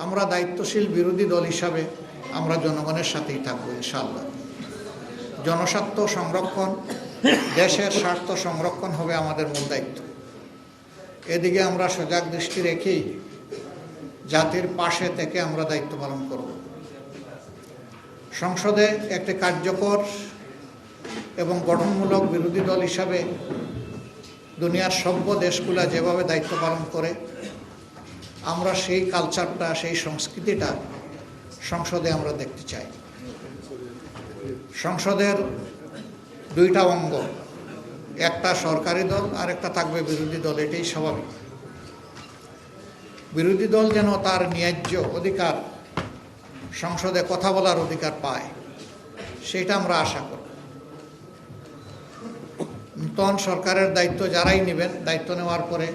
আমরা দায়িত্বশীল বিরোধী দল হিসাবে আমরা জনগণের সাথেই থাকবো ইনশাআল্লাহ। জনস্বার্থ সংরক্ষণ, দেশের স্বার্থ সংরক্ষণ হবে আমাদের মূল দায়িত্ব। এদিকে আমরা সজাগ দৃষ্টি রেখেই জাতির পাশে থেকে আমরা দায়িত্ব পালন করব। সংসদে একটি কার্যকর এবং গঠনমূলক বিরোধী দল হিসাবে দুনিয়ার সভ্য দেশগুলো যেভাবে দায়িত্ব পালন করে, আমরা সেই কালচারটা, সেই সংস্কৃতিটা সংসদে আমরা দেখতে চাই। সংসদের দুইটা অঙ্গ, একটা সরকারি দল আর একটা থাকবে বিরোধী দল, এটাই স্বাভাবিক। বিরোধী দল যেন তার ন্যায্য অধিকার, সংসদে কথা বলার অধিকার পায়, সেটা আমরা আশা করব। নতুন সরকারের দায়িত্ব যারাই নেবেন, দায়িত্ব নেওয়ার পরে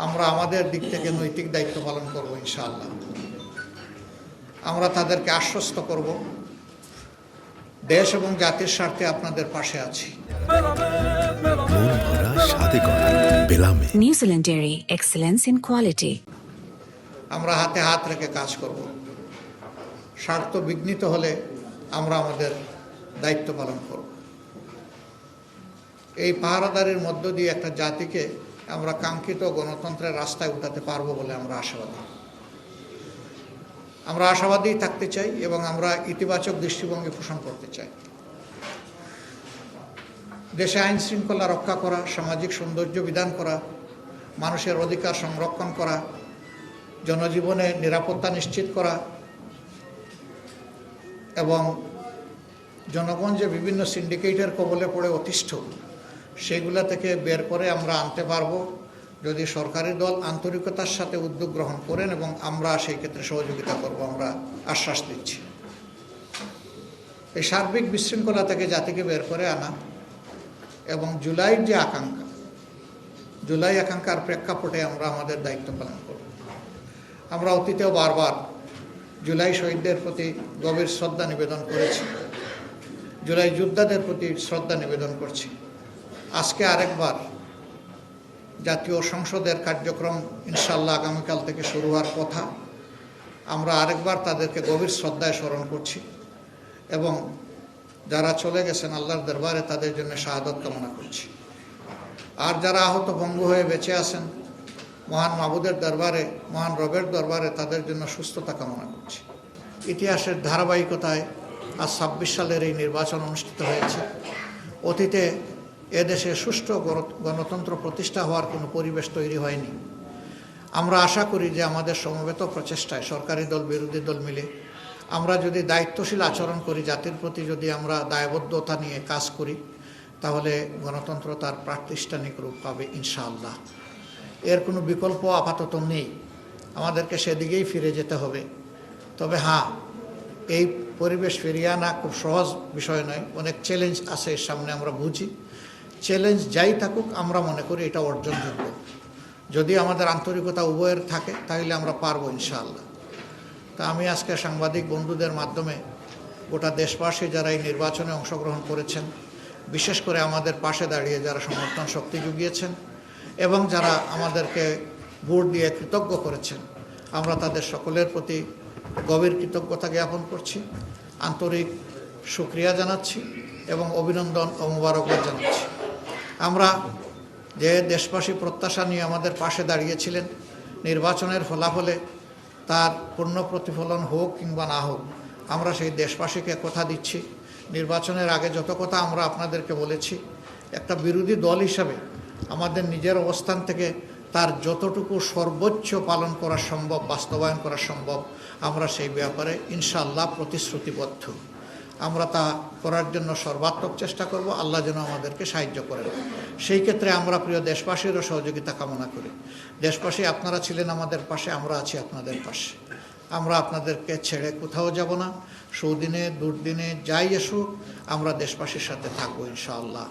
আমরা আমাদের দিক থেকে নৈতিক দায়িত্ব পালন করব ইনশাআল্লাহ। আমরা তাদেরকে আশ্বস্ত করব, দেশ এবং জাতির স্বার্থে আপনাদের পাশে আছি। New Zealand Dairy, excellence in quality. আমরা হাতে হাত রেখে কাজ করব। স্বার্থ বিঘ্নিত হলে আমরা আমাদের দায়িত্ব পালন করব। এই পাহারাদারির মধ্য দিয়ে একটা জাতিকে আমরা কাঙ্ক্ষিত গণতন্ত্রের রাস্তায় উঠাতে পারবো বলে আমরা আশাবাদী। আমরা আশাবাদী থাকতে চাই এবং আমরা ইতিবাচক দৃষ্টিভঙ্গি পোষণ করতে চাই। দেশে আইন শৃঙ্খলা রক্ষা করা, সামাজিক সৌন্দর্য বিধান করা, মানুষের অধিকার সংরক্ষণ করা, জনজীবনে নিরাপত্তা নিশ্চিত করা এবং জনগণ যে বিভিন্ন সিন্ডিকেটের কবলে পড়ে অতিষ্ঠ, সেগুলা থেকে বের করে আমরা আনতে পারবো যদি সরকারি দল আন্তরিকতার সাথে উদ্যোগ গ্রহণ করেন, এবং আমরা সেই ক্ষেত্রে সহযোগিতা করব, আমরা আশ্বাস দিচ্ছি। এই সার্বিক বিশৃঙ্খলা থেকে জাতিকে বের করে আনা এবং জুলাইয়ের যে আকাঙ্ক্ষা, জুলাই আকাঙ্ক্ষার প্রেক্ষাপটে আমরা আমাদের দায়িত্ব পালন করব। আমরা অতীতেও বারবার জুলাই শহীদদের প্রতি গভীর শ্রদ্ধা নিবেদন করেছি, জুলাই যোদ্ধাদের প্রতি শ্রদ্ধা নিবেদন করছি। আজকে আরেকবার জাতীয় সংসদের কার্যক্রম ইনশাআল্লাহ আগামীকাল থেকে শুরু হওয়ার কথা, আমরা আরেকবার তাদেরকে গভীর শ্রদ্ধায় স্মরণ করছি এবং যারা চলে গেছেন আল্লাহর দরবারে তাদের জন্য শাহাদত কামনা করছি। আর যারা আহত ভঙ্গ হয়ে বেঁচে আছেন, মহান মাবুদের দরবারে, মহান রবের দরবারে তাদের জন্য সুস্থতা কামনা করছি। ইতিহাসের ধারাবাহিকতায় আজ ২৬ সালের এই নির্বাচন অনুষ্ঠিত হয়েছে। অতীতে এদেশে সুষ্ঠু গণতন্ত্র প্রতিষ্ঠা হওয়ার কোনো পরিবেশ তৈরি হয়নি। আমরা আশা করি যে আমাদের সমবেত প্রচেষ্টায় সরকারি দল বিরোধী দল মিলে আমরা যদি দায়িত্বশীল আচরণ করি, জাতির প্রতি যদি আমরা দায়বদ্ধতা নিয়ে কাজ করি, তাহলে গণতন্ত্র তার প্রাতিষ্ঠানিক রূপ পাবে ইনশাআল্লাহ। এর কোনো বিকল্প আপাতত নেই, আমাদেরকে সেদিকেই ফিরে যেতে হবে। তবে হ্যাঁ, এই পরিবেশ ফিরিয়ে আনা খুব সহজ বিষয় নয়, অনেক চ্যালেঞ্জ আছে এর সামনে, আমরা বুঝি। চ্যালেঞ্জ যাই থাকুক, আমরা মনে করি এটা অর্জনযোগ্য। যদি আমাদের আন্তরিকতা উভয়ের থাকে তাহলে আমরা পারবো ইনশাআল্লাহ। তা আমি আজকে সাংবাদিক বন্ধুদের মাধ্যমে গোটা দেশবাসী যারা এই নির্বাচনে অংশগ্রহণ করেছেন, বিশেষ করে আমাদের পাশে দাঁড়িয়ে যারা সমর্থন শক্তি জুগিয়েছেন এবং যারা আমাদেরকে ভোট দিয়ে কৃতজ্ঞ করেছেন, আমরা তাদের সকলের প্রতি গভীর কৃতজ্ঞতা জ্ঞাপন করছি, আন্তরিক শুকরিয়া জানাচ্ছি এবং অভিনন্দন ও মোবারকবাদ জানাচ্ছি। আমরা যে দেশবাসী প্রত্যাশা নিয়ে আমাদের পাশে দাঁড়িয়েছিলেন, নির্বাচনের ফলাফলে তার পূর্ণ প্রতিফলন হোক কিংবা না হোক, আমরা সেই দেশবাসীকে কথা দিচ্ছি, নির্বাচনের আগে যত কথা আমরা আপনাদেরকে বলেছি, একটা বিরোধী দল হিসাবে আমাদের নিজের অবস্থান থেকে তার যতটুকু সর্বোচ্চ পালন করা সম্ভব, বাস্তবায়ন করা সম্ভব, আমরা সেই ব্যাপারে ইনশাআল্লাহ প্রতিশ্রুতিবদ্ধ। আমরা তা করার জন্য সর্বাত্মক চেষ্টা করব। আল্লাহ যেন আমাদেরকে সাহায্য করেন। সেই ক্ষেত্রে আমরা প্রিয় দেশবাসীরও সহযোগিতা কামনা করি। দেশবাসী আপনারা ছিলেন আমাদের পাশে, আমরা আছি আপনাদের পাশে। আমরা আপনাদেরকে ছেড়ে কোথাও যাব না। সুদিনে দুর্দিনে যাই এসুক, আমরা দেশবাসীর সাথে থাকবো ইনশাআল্লাহ।